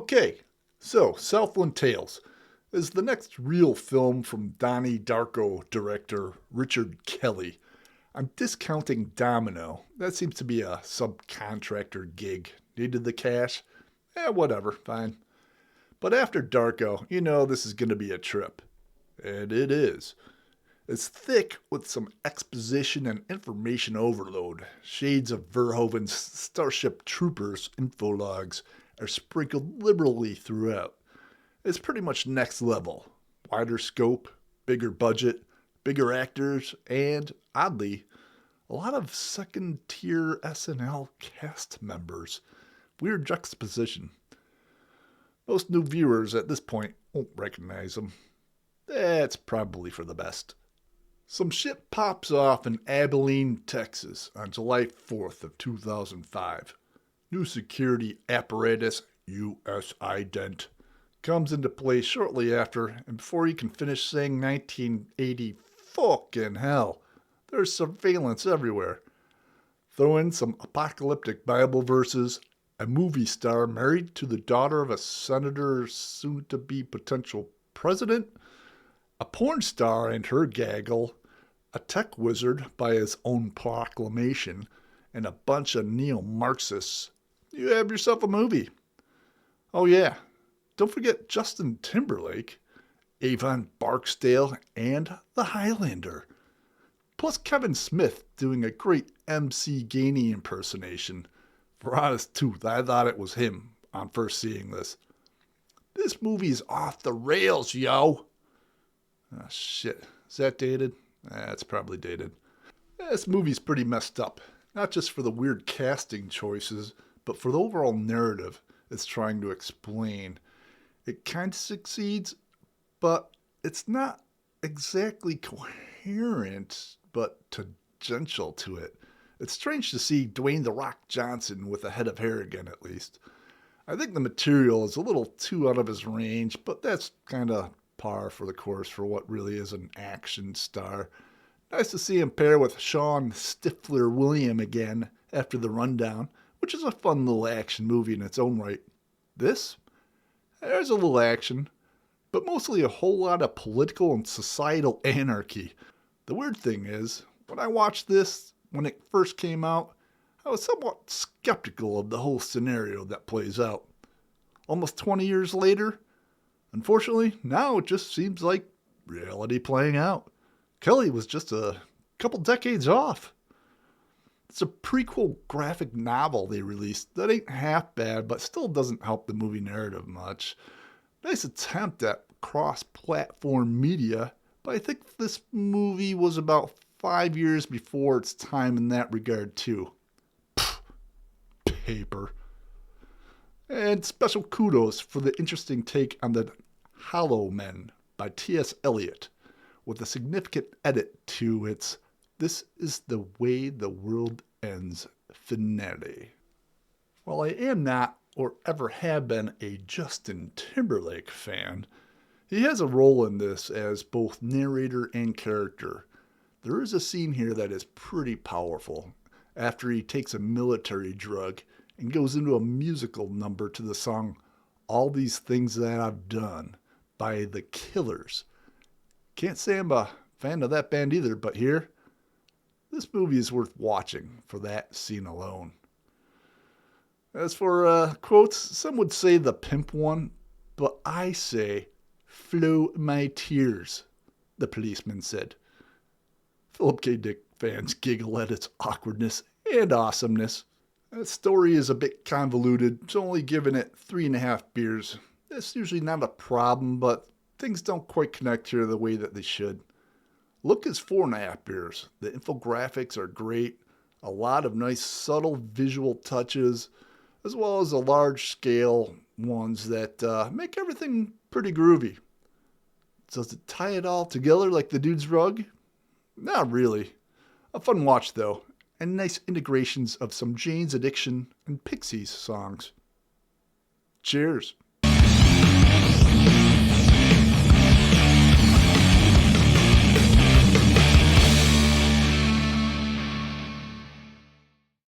Okay, so Southland Tales is the next real film from Donnie Darko director Richard Kelly. I'm discounting Domino. That seems to be a subcontractor gig. Needed the cash? Whatever, fine. But after Darko, you know this is going to be a trip. And it is. It's thick with some exposition and information overload. Shades of Verhoeven's Starship Troopers infologs are sprinkled liberally throughout. It's pretty much next level. Wider scope, bigger budget, bigger actors, and, oddly, a lot of second-tier SNL cast members. Weird juxtaposition. Most new viewers at this point won't recognize them. That's probably for the best. Some shit pops off in Abilene, Texas on July 4th of 2005. New security apparatus, U.S. ident, comes into play shortly after, and before you can finish saying 1980, fucking hell, there's surveillance everywhere. Throw in some apocalyptic Bible verses, a movie star married to the daughter of a senator soon-to-be potential president, a porn star and her gaggle, a tech wizard by his own proclamation, and a bunch of neo-Marxists. You have yourself a movie. Oh yeah, don't forget Justin Timberlake, Avon Barksdale, and the Highlander. Plus Kevin Smith doing a great MC Gainey impersonation. For honest truth, I thought it was him on first seeing this. This movie's off the rails, yo! Oh shit, is that dated? It's probably dated. This movie's pretty messed up. Not just for the weird casting choices, but for the overall narrative it's trying to explain. It kind of succeeds, but it's not exactly coherent, but tangential to it. It's strange to see Dwayne "The Rock" Johnson with a head of hair again, at least. I think the material is a little too out of his range, but that's kind of par for the course for what really is an action star. Nice to see him pair with Sean Stifler William again after The Rundown, which is a fun little action movie in its own right. This? There's a little action, but mostly a whole lot of political and societal anarchy. The weird thing is, when I watched this, when it first came out, I was somewhat skeptical of the whole scenario that plays out. Almost 20 years later, unfortunately, now it just seems like reality playing out. Kelly was just a couple decades off. It's a prequel graphic novel they released that ain't half bad, but still doesn't help the movie narrative much. Nice attempt at cross-platform media, but I think this movie was about 5 years before its time in that regard too. Pfft, paper. And special kudos for the interesting take on the Hollow Men by T.S. Eliot, with a significant edit to its "This is the way the world ends" finale. While I am not, or ever have been, a Justin Timberlake fan, he has a role in this as both narrator and character. There is a scene here that is pretty powerful, after he takes a military drug and goes into a musical number to the song "All These Things That I've Done" by The Killers. Can't say I'm a fan of that band either, but here, this movie is worth watching for that scene alone. As for quotes, some would say the pimp one, but I say, "flow my tears," the policeman said. Philip K. Dick fans giggle at its awkwardness and awesomeness. That story is a bit convoluted, so only giving it 3.5 beers. That's usually not a problem, but things don't quite connect here the way that they should. Look is 4.5 beers. The infographics are great. A lot of nice subtle visual touches, as well as the large scale ones that make everything pretty groovy. Does it tie it all together like the dude's rug? Not really. A fun watch though, and nice integrations of some Jane's Addiction and Pixies songs. Cheers.